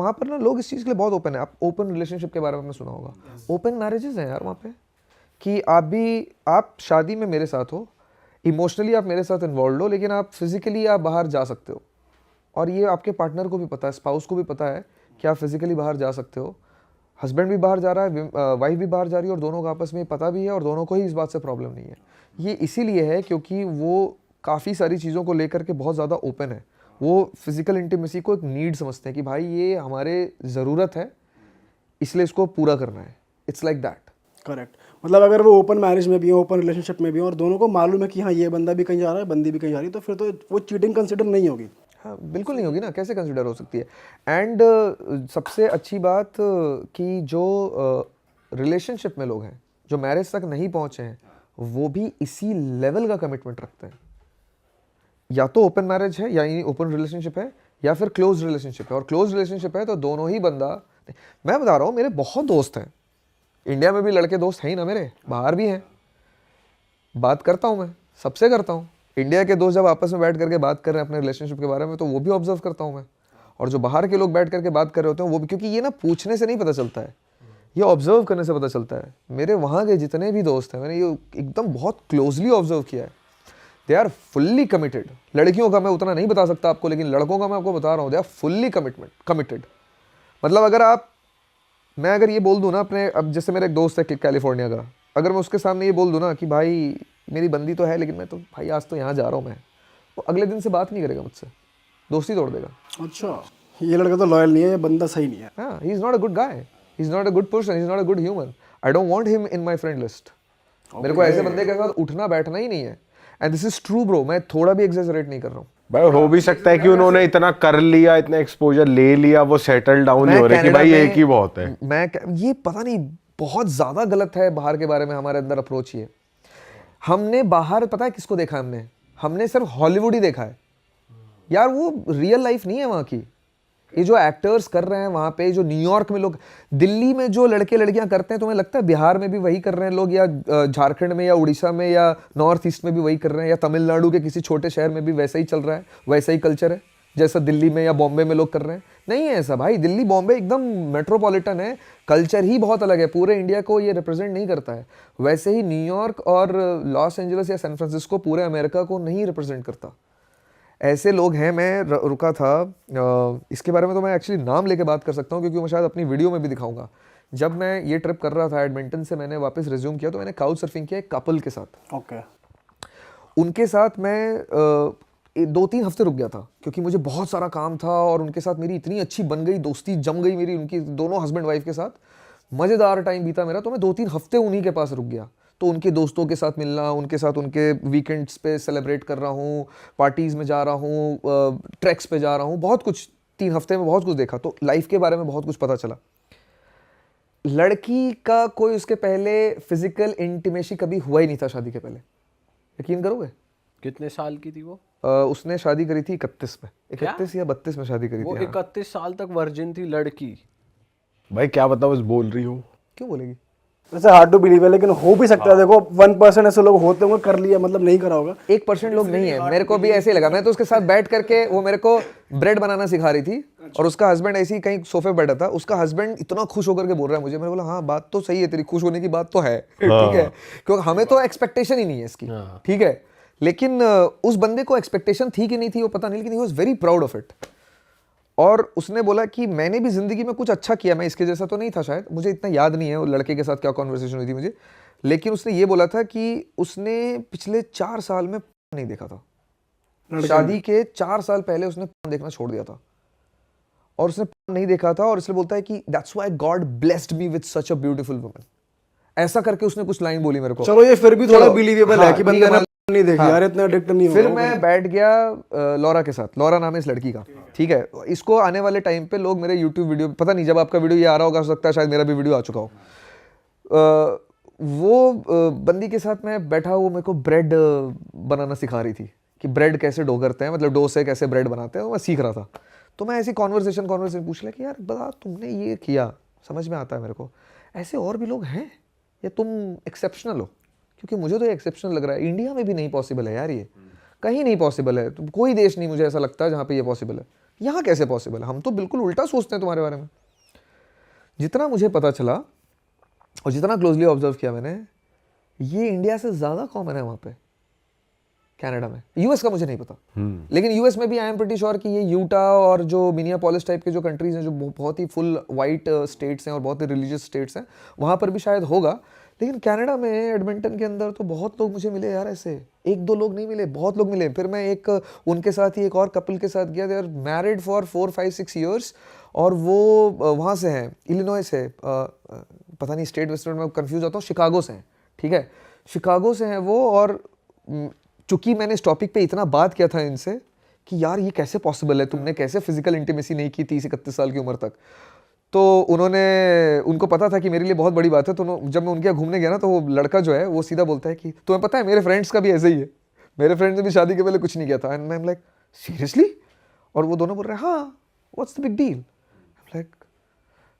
वहाँ पर ना लोग इस चीज़ के लिए बहुत ओपन है। आप ओपन रिलेशनशिप के बारे में आपने सुना होगा, ओपन मैरिजेस हैं यार वहाँ पे, कि आप शादी में मेरे साथ हो, इमोशनली आप मेरे साथ इन्वॉल्व हो, लेकिन आप फिजिकली आप बाहर जा सकते हो, और ये आपके पार्टनर को भी पता है, स्पाउस को भी पता है कि आप फिजिकली बाहर जा सकते हो। हस्बैंड भी बाहर जा रहा है, वाइफ भी बाहर जा रही है, और दोनों को आपस में पता भी है, और दोनों को ही इस बात से प्रॉब्लम नहीं है। ये इसीलिए है क्योंकि वो काफ़ी सारी चीज़ों को लेकर के बहुत ज़्यादा ओपन है। वो फिजिकल इंटीमेसी को एक नीड समझते हैं कि भाई ये हमारे ज़रूरत है, इसलिए इसको पूरा करना है। It's like that. करेक्ट। मतलब अगर वो ओपन मैरिज में भी हो, ओपन रिलेशनशिप में भी हो, और दोनों को मालूम है कि हाँ ये बंदा भी कहीं जा रहा है, बंदी भी कहीं जा रही है, तो फिर तो वो चीटिंग कंसिडर नहीं होगी। हाँ बिल्कुल नहीं होगी ना, कैसे कंसिडर हो सकती है। एंड सबसे अच्छी बात कि जो रिलेशनशिप में लोग हैं, जो मैरिज तक नहीं पहुंचे हैं, वो भी इसी लेवल का कमिटमेंट रखते हैं। या तो ओपन मैरिज है, या ओपन रिलेशनशिप है, या फिर क्लोज रिलेशनशिप है। और क्लोज रिलेशनशिप है तो दोनों ही बंदा, मैं बता रहा हूँ मेरे बहुत दोस्त हैं, इंडिया में भी लड़के दोस्त हैं ही ना मेरे, बाहर भी हैं, बात करता हूँ मैं, सबसे करता हूँ। इंडिया के दोस्त जब आपस में बैठ करके बात कर रहे हैं अपने रिलेशनशिप के बारे में, तो वो भी ऑब्जर्व करता हूँ मैं, और जो बाहर के लोग बैठ करके बात कर रहे होते हैं वो भी, क्योंकि ये ना पूछने से नहीं पता चलता है, ये ऑब्जर्व करने से पता चलता है। मेरे वहाँ के जितने भी दोस्त हैं, मैंने ये एकदम बहुत क्लोजली ऑब्जर्व किया है, दे आर फुल्ली कमिटेड। लड़कियों का मैं उतना नहीं बता सकता आपको, लेकिन लड़कों का मैं आपको बता रहा हूँ, दे आर फुल्ली कमिटेड। मतलब मैं अगर ये बोल दूँ ना अपने, अब जैसे मेरा एक दोस्त है कैलिफोर्निया का, अगर मैं उसके सामने ये बोल दूँ ना कि भाई मेरी बंदी तो है, लेकिन मैं तो भाई आज तो यहाँ जा रहा हूँ मैं, वो अगले दिन से बात नहीं करेगा मुझसे, दोस्ती तोड़ देगा। अच्छा, ये लड़का तो लॉयल नहीं है, ये बंदा सही नहीं है। हाँ, he is not a good guy, he is not a good person, he is not a good human, I don't want him in my friend list. मेरे को ऐसे बंदे के साथ उठना बैठना ही नहीं है। And this is true bro, मैं थोड़ा भी एग्जैजरेट नहीं कर रहा हूँ भाई। हो भी सकता है कि उन्होंने इतना कर लिया, इतना एक्सपोजर ले लिया, वो सेटल डाउन नहीं हो रहे कि भाई एक ही बहुत है। ये पता नहीं बहुत ज्यादा गलत है बाहर के बारे में हमारे अंदर अप्रोच। ये हमने बाहर पता है किसको देखा है, हमने सिर्फ हॉलीवुड ही देखा है यार, वो रियल लाइफ नहीं है वहाँ की। ये जो एक्टर्स कर रहे हैं वहाँ पे, जो न्यूयॉर्क में लोग, दिल्ली में जो लड़के लड़कियां करते हैं, तुम्हें लगता है बिहार में भी वही कर रहे हैं लोग, या झारखंड में या उड़ीसा में या नॉर्थ ईस्ट में भी वही कर रहे हैं, या तमिलनाडु के किसी छोटे शहर में भी वैसा ही चल रहा है, वैसा ही कल्चर है जैसा दिल्ली में या बॉम्बे में लोग कर रहे हैं? नहीं है ऐसा भाई। दिल्ली बॉम्बे एकदम मेट्रोपॉलिटन है, कल्चर ही बहुत अलग है, पूरे इंडिया को ये रिप्रेजेंट नहीं करता है। वैसे ही न्यूयॉर्क और लॉस एंजलिस या सैन फ्रांसिस्को पूरे अमेरिका को नहीं रिप्रेजेंट करता। ऐसे लोग हैं। मैं रुका था, इसके बारे में तो मैं एक्चुअली नाम लेके बात कर सकता हूँ, क्योंकि मैं शायद अपनी वीडियो में भी दिखाऊंगा। जब मैं ये ट्रिप कर रहा था एडमिंटन से, मैंने वापस रिज्यूम किया, तो मैंने काउच सर्फिंग किया एक कपल के साथ। ओके। उनके साथ मैं 2-3 हफ्ते रुक गया था, क्योंकि मुझे बहुत सारा काम था, और उनके साथ मेरी इतनी अच्छी बन गई दोस्ती, जम गई मेरी उनकी, दोनों हस्बैंड वाइफ के साथ मज़ेदार टाइम बीता मेरा। तो मैं 2-3 हफ्ते उन्हीं के पास रुक गया। तो उनके दोस्तों के साथ मिलना, उनके साथ उनके वीकेंड्स पे सेलिब्रेट कर रहा हूँ, पार्टीज़ में जा रहा हूँ, ट्रैक्स पे जा रहा हूँ, बहुत कुछ 3 हफ्ते में बहुत कुछ देखा। तो लाइफ के बारे में बहुत कुछ पता चला। लड़की का कोई उसके पहले फिजिकल इंटीमेसी कभी हुआ ही नहीं था शादी के पहले, यकीन करोगे? कितने साल की थी वो? उसने शादी करी थी 31 में, 31 या 32 में शादी करी वो थी। 31 साल तक वर्जिन थी लड़की। भाई क्या बता, बस बोल रही हूँ। क्यों बोलेगी? वैसे हार्ड टू बिलीव है, लेकिन हो भी सकता है। देखो 1% ऐसे लोग होते होंगे, कर लिया मतलब नहीं करा होगा। 1% लोग नहीं है। मेरे को भी ऐसे ही लगा। मैं तो उसके साथ बैठ करके, वो मेरे को ब्रेड बनाना सिखा रही थी, और उसका हस्बैंड ऐसे ही कहीं सोफे पे बैठा था। उसका हस्बैंड इतना खुश होकर के बोल रहा है मुझे, मैंने बोला हाँ बात तो सही है तेरी, खुश होने की बात तो है, ठीक है, क्योंकि हमें तो एक्सपेक्टेशन ही नहीं है इसकी, ठीक है। लेकिन उस बंदे को एक्सपेक्टेशन थी कि नहीं थी वो पता नहीं, लेकिन he was very proud of it. और उसने बोला कि मैंने भी जिंदगी में कुछ अच्छा किया, मैं इसके जैसा तो नहीं था शायद, मुझे इतना याद नहीं है वो लड़के के साथ क्या कॉन्वर्सेशन हुई थी मुझे, लेकिन उसने ये बोला था कि उसने पिछले 4 साल में नहीं देखा था। शादी के 4 साल पहले उसने देखना छोड़ दिया था, और उसने नहीं देखा था, और इसलिए बोलता है कि that's why God blessed me with such a beautiful woman. ऐसा करके उसने कुछ लाइन बोली मेरे को। चलो ये फिर भी थोड़ा बिलीवेबल है कि बंदे ने नहीं देखी यार, इतना एडिक्ट नहीं हो। फिर मैं बैठ गया लॉरा के साथ, लॉरा नाम है इस लड़की का, ठीक है। इसको आने वाले टाइम पे लोग मेरे यूट्यूब वीडियो, पता नहीं जब आपका वीडियो ये आ रहा होगा, हो सकता है शायद मेरा भी वीडियो आ चुका हो। वो बंदी के साथ मैं बैठा, वो मेरे को ब्रेड बनाना सिखा रही थी कि ब्रेड कैसे डो करते हैं, मतलब डो से कैसे ब्रेड बनाते हैं, मैं सीख रहा था। तो मैं ऐसी कॉन्वर्सेशन पूछ लिया कि यार बता, तुमने ये किया, समझ में आता है मेरे को, ऐसे और भी लोग हैं या तुम एक्सेप्शनल हो? क्योंकि मुझे तो ये एक्सेप्शनल लग रहा है। इंडिया में भी नहीं पॉसिबल है यार, ये कहीं नहीं पॉसिबल है, कोई देश नहीं मुझे ऐसा लगता है जहाँ पे ये पॉसिबल है। यहाँ कैसे पॉसिबल है? हम तो बिल्कुल उल्टा सोचते हैं तुम्हारे बारे में। जितना मुझे पता चला और जितना क्लोजली ऑब्जर्व किया मैंने, ये इंडिया से ज़्यादा कॉमन है वहाँ पे, कनाडा में। यूएस का मुझे नहीं पता, लेकिन यूएस में भी आई एम प्रीटी श्योर कि ये यूटा और जो मिनियापोलिस टाइप के जो कंट्रीज हैं, जो बहुत ही फुल वाइट स्टेट्स हैं और बहुत ही रिलीजियस स्टेट्स हैं, वहाँ पर भी शायद होगा। लेकिन कनाडा में एडमिंटन के अंदर तो बहुत लोग मुझे मिले यार, ऐसे एक दो लोग नहीं मिले, बहुत लोग मिले। फिर मैं एक उनके साथ ही एक और कपल के साथ गया, they are married for 4-5-6 years, और वो वहाँ से हैं, इलिनॉय से, पता नहीं स्टेट वेस्टर्न में कंफ्यूज होता हूँ, शिकागो से हैं, ठीक है, शिकागो से हैं वो। और चूंकि मैंने इस टॉपिक पे इतना बात किया था इनसे कि यार ये कैसे पॉसिबल है, तुमने कैसे फिजिकल इंटीमेसी नहीं की 30-31 साल की उम्र तक, तो उनको पता था कि मेरे लिए बहुत बड़ी बात है। तो जब मैं उनके यहाँ घूमने गया ना, तो वो लड़का जो है वो सीधा बोलता है कि तुम्हें पता है मेरे फ्रेंड्स का भी ऐसे ही है, मेरे फ्रेंड्स ने भी शादी के पहले कुछ नहीं किया था। And I am like seriously? और वो दोनों बोल रहे हैं हाँ, what's the big deal? Like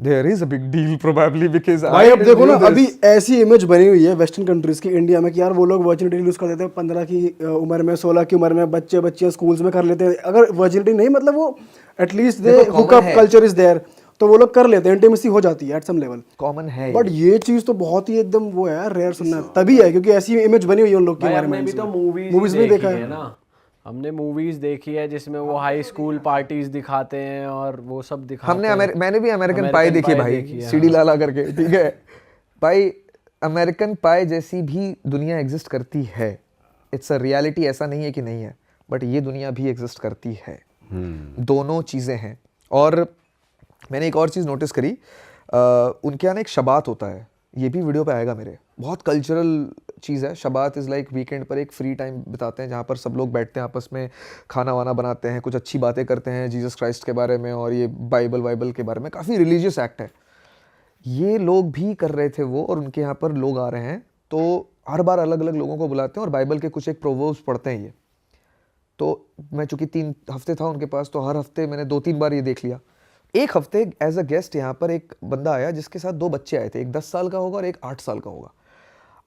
there is a big deal probably, because भाई अब देखो ना, अभी ऐसी इमेज बनी हुई है वेस्टर्न कंट्रीज की इंडिया में कि यार वो लोग वर्जिनिटी यूज कर देते हैं 15 की उम्र में, 16 की उम्र में, बच्चे स्कूल्स में कर लेते हैं। अगर वर्जिनिटी नहीं, मतलब वो at least they hook up culture is there, तो वो लोग कर लेते हैं, इंटीमेसी हो जाती है एट सम लेवल, कॉमन है। बट ये चीज तो बहुत ही एकदम वो है यार, रेयर सुनना तभी है क्योंकि ऐसी इमेज बनी हुई है उन लोग के भाई बारे हमने में। भी तो मूवीज में देखा है ना, हमने मूवीज देखी है जिसमें वो हाई स्कूल पार्टीज दिखाते हैं और वो सब दिखाते हैं। मैंने भी अमेरिकन पाई देखी भाई, सीडी लाला करके, ठीक है भाई। अमेरिकन पाई जैसी भी दुनिया एग्जिस्ट करती है, इट्स अ रियलिटी, ऐसा नहीं है कि नहीं है, बट ये दुनिया भी एग्जिस्ट करती है। दोनों चीज़ें हैं। और मैंने एक और चीज़ नोटिस करी, उनके यहाँ ना एक शबात होता है, ये भी वीडियो पे आएगा मेरे, बहुत कल्चरल चीज़ है। शबात इज़ लाइक वीकेंड पर एक फ्री टाइम बिताते हैं जहाँ पर सब लोग बैठते हैं, आपस में खाना वाना बनाते हैं, कुछ अच्छी बातें करते हैं जीसस क्राइस्ट के बारे में और ये बाइबल के बारे में। काफ़ी रिलीजियस एक्ट है। ये लोग भी कर रहे थे वो, और उनके यहाँ पर लोग आ रहे हैं, तो हर बार अलग अलग लोगों को बुलाते हैं और बाइबल के कुछ एक प्रोवर्ब्स पढ़ते हैं ये। तो मैं चूँकि 3 हफ्ते था उनके पास, तो हर हफ्ते मैंने 2-3 बार ये देख लिया। एक हफ्ते एज अ गेस्ट यहाँ पर एक बंदा आया जिसके साथ 2 बच्चे आए थे, एक 10 साल का होगा और एक 8 साल का होगा।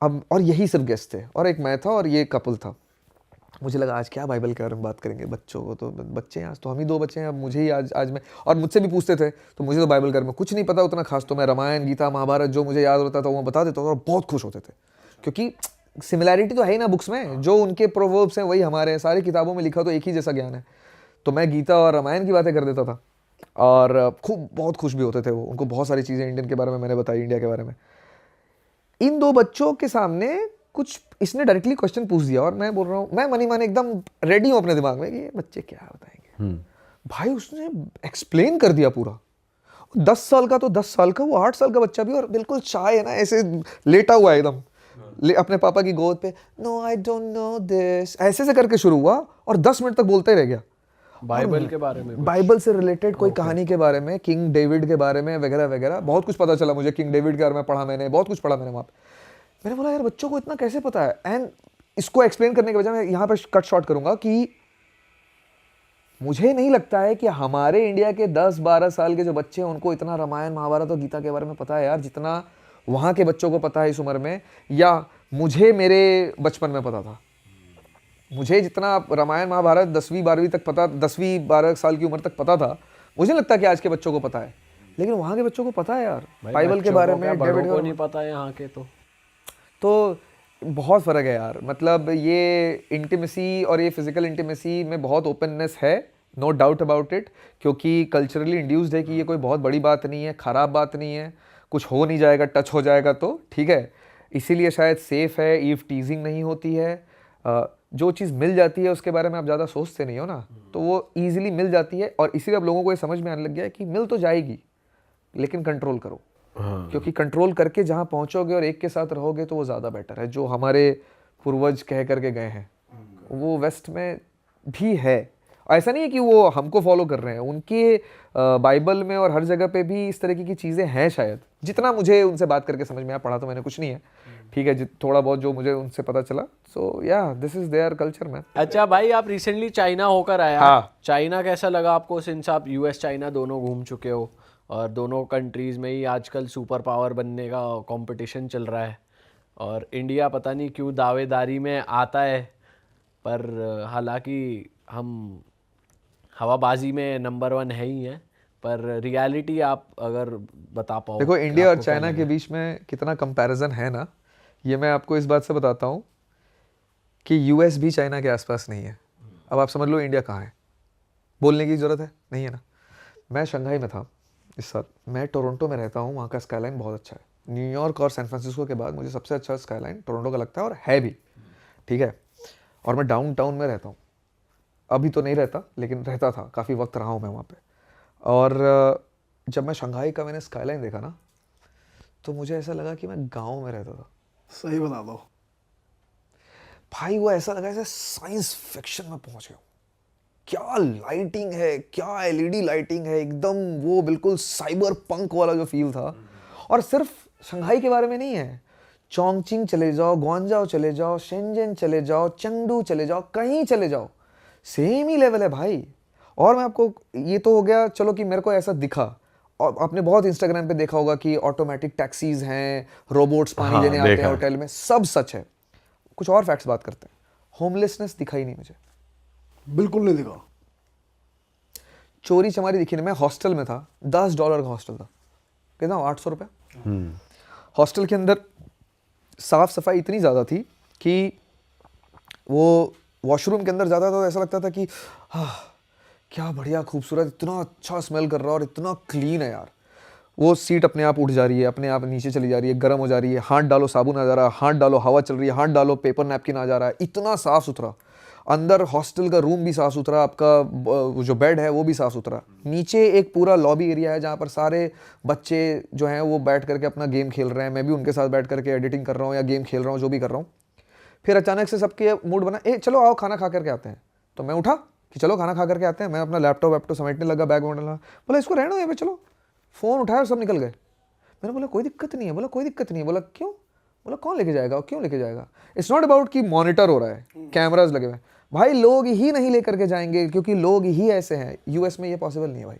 अब और यही सिर्फ गेस्ट थे, और एक मैं था और ये कपल था। मुझे लगा आज क्या बाइबल के बारे में बात करेंगे, बच्चों को तो बच्चे हैं, आज तो हम ही 2 बच्चे हैं, अब मुझे ही आज मैं, और मुझसे भी पूछते थे, तो मुझे तो बाइबल के बारे में कुछ नहीं पता उतना खास, तो मैं रामायण गीता महाभारत जो मुझे याद होता था वो बता देता था, और बहुत खुश होते थे क्योंकि सिमिलैरिटी तो है ही ना बुक्स में, जो उनके प्रोवर्ब्स हैं वही हमारे हैं, सारी किताबों में लिखा तो एक ही जैसा ज्ञान है। तो मैं गीता और रामायण की बातें कर देता था और बहुत खुश भी होते थे वो। उनको बहुत सारी चीज़ें इंडियन के बारे में मैंने बताई, इंडिया के बारे में। इन 2 बच्चों के सामने कुछ इसने डायरेक्टली क्वेश्चन पूछ दिया, और मैं बोल रहा हूँ, मैं मनी माने एकदम रेडी हूँ अपने दिमाग में कि ये बच्चे क्या बताएंगे। भाई उसने एक्सप्लेन कर दिया पूरा। 10 साल का तो 10 साल का, वो 8 साल का बच्चा भी, और बिल्कुल शाय है ना, ऐसे लेटा हुआ है एकदम अपने पापा की गोद पे। No I don't know this, ऐसे से करके शुरू हुआ और 10 मिनट तक बोलते रह गया। बाइबल के बारे में, बाइबल से रिलेटेड कोई कहानी के बारे में, किंग डेविड के बारे में वगैरह वगैरह, बहुत कुछ पता चला मुझे। किंग डेविड के बारे में पढ़ा मैंने, बहुत कुछ पढ़ा मैंने वहाँ पे। मैंने बोला यार बच्चों को इतना कैसे पता है। एंड इसको एक्सप्लेन करने के बजाय मैं यहाँ पर कट शॉर्ट करूंगा कि मुझे नहीं लगता है कि हमारे इंडिया के 10-12 साल के जो बच्चे हैं उनको इतना रामायण महाभारत और गीता के बारे में पता है यार, जितना वहाँ के बच्चों को पता है इस उम्र में, या मुझे मेरे बचपन में पता था। मुझे जितना रामायण महाभारत 10वीं-12वीं तक पता, 10वीं-12 साल की उम्र तक पता था, मुझे नहीं लगता कि आज के बच्चों को पता है, लेकिन वहाँ के बच्चों को पता है यार बाइबल के बारे में। डेविड को नहीं पता है यहाँ के, तो बहुत फ़र्क है यार। मतलब ये इंटीमेसी और ये फिजिकल इंटीमेसी में बहुत ओपननेस है, नो डाउट अबाउट इट, क्योंकि कल्चरली इंड्यूस्ड है कि ये कोई बहुत बड़ी बात नहीं है, ख़राब बात नहीं है, कुछ हो नहीं जाएगा, टच हो जाएगा तो ठीक है, इसीलिए शायद सेफ़ है, ईव टीजिंग नहीं होती है। जो चीज़ मिल जाती है उसके बारे में आप ज़्यादा सोचते नहीं हो ना, तो वो ईजिली मिल जाती है, और इसीलिए अब लोगों को ये समझ में आने लग गया है कि मिल तो जाएगी लेकिन कंट्रोल करो। क्योंकि कंट्रोल करके जहाँ पहुँचोगे और एक के साथ रहोगे तो वो ज़्यादा बेटर है। जो हमारे पूर्वज कह करके गए हैं वो वेस्ट में भी है। ऐसा नहीं है कि वो हमको फॉलो कर रहे हैं, उनके बाइबल में और हर जगह पे भी इस तरीके की चीज़ें हैं शायद, जितना मुझे उनसे बात करके समझ में आया। पढ़ा तो मैंने कुछ नहीं है, ठीक है, थोड़ा बहुत जो मुझे उनसे पता चला। सो या this is their culture man. अच्छा भाई, आप रिसेंटली चाइना होकर आया, हाँ। चाइना कैसा लगा आपको, सिंस आप यूएस चाइना दोनों घूम चुके हो, और दोनों कंट्रीज में ही आजकल सुपर पावर बनने का कंपटीशन चल रहा है, और इंडिया पता नहीं क्यों दावेदारी में आता है, पर हालांकि हवाबाजी में नंबर 1 है ही है, पर रियलिटी आप अगर बता पाओ। देखो कि इंडिया और आपको क्या चाइना के लगे? बीच में कितना कंपैरिजन है ना, ये मैं आपको इस बात से बताता हूँ कि यूएस भी चाइना के आसपास नहीं है। अब आप समझ लो इंडिया कहाँ है, बोलने की ज़रूरत है नहीं है ना। मैं शंघाई में था इस साल, मैं टोरंटो में रहता हूँ, वहाँ का स्काईलाइन बहुत अच्छा है। न्यूयॉर्क और सैन फ्रांसिस्को के बाद मुझे सबसे अच्छा स्काईलाइन टोरंटो का लगता है, और है भी, ठीक है। और मैं डाउनटाउन में रहता हूँ, अभी तो नहीं रहता लेकिन रहता था, काफ़ी वक्त रहा हूँ मैं वहाँ पे। और जब मैं शंघाई का मैंने स्काईलाइन देखा ना, तो मुझे ऐसा लगा कि मैं गाँव में रहता था सही बता दो। भाई। वो ऐसा लगा जैसे साइंस फिक्शन में पहुंच गया हूं। क्या लाइटिंग है, क्या एलईडी लाइटिंग है, एकदम वो बिल्कुल साइबर पंक वाला जो फील था। और सिर्फ शंघाई के बारे में नहीं है, चोंगचिंग चले जाओ, ग्वांजाओ चले जाओ, शेंजन चले जाओ, चंगडू चले जाओ, कहीं चले जाओ, सेम ही लेवल है भाई। और मैं आपको, ये तो हो गया चलो कि मेरे को ऐसा दिखा, और आपने बहुत इंस्टाग्राम पे देखा होगा कि ऑटोमेटिक टैक्सीज हैं, रोबोट्स पानी हाँ, देने आते देखा हैं है। होटल में, सब सच है। कुछ और फैक्ट्स बात करते हैं। होमलेसनेस दिखाई नहीं मुझे, बिल्कुल नहीं दिखा। चोरी चमारी दिखी नहीं। मैं हॉस्टल में था, $10 का हॉस्टल था, कितना, 800 रुपये। हॉस्टल के अंदर साफ सफाई इतनी ज़्यादा थी कि वो वॉशरूम के अंदर जाता था तो ऐसा लगता था कि क्या बढ़िया खूबसूरत, इतना अच्छा स्मेल कर रहा है और इतना क्लीन है यार। वो सीट अपने आप उठ जा रही है, अपने आप नीचे चली जा रही है, गर्म हो जा रही है, हाथ डालो साबुन आ जा रहा है, हाथ डालो हवा चल रही है, हाथ डालो पेपर नैपकिन आ जा रहा है, इतना साफ सुथरा। अंदर हॉस्टल का रूम भी साफ सुथरा, आपका वो जो बेड है वो भी साफ सुथरा। नीचे एक पूरा लॉबी एरिया है जहाँ पर सारे बच्चे जो हैं वो बैठ करके अपना गेम खेल रहे हैं, मैं भी उनके साथ बैठ करके एडिटिंग कर रहा हूँ या गेम खेल रहा हूँ, जो भी कर रहा हूँ। फिर अचानक से सबके मूड बना, ए चलो आओ खाना खा करके आते हैं। तो मैं उठा कि चलो खाना खा करके आते हैं। मैं अपना लैपटॉप वैपटॉप समेटने लगा, बैग वैग लगा, बोला इसको रहना यहाँ पे, चलो। फ़ोन उठाया और सब निकल गए। मैंने बोला कोई दिक्कत नहीं है, बोला कोई दिक्कत नहीं है। बोला क्यों? बोला कौन लेके जाएगा और क्यों लेके जाएगा? इट्स नॉट अबाउट कि मॉनिटर हो रहा है, कैमराज लगे हुए हैं भाई, लोग ही नहीं लेकर के जाएंगे क्योंकि लोग ही ऐसे हैं। यूएस में ये पॉसिबल नहीं है भाई।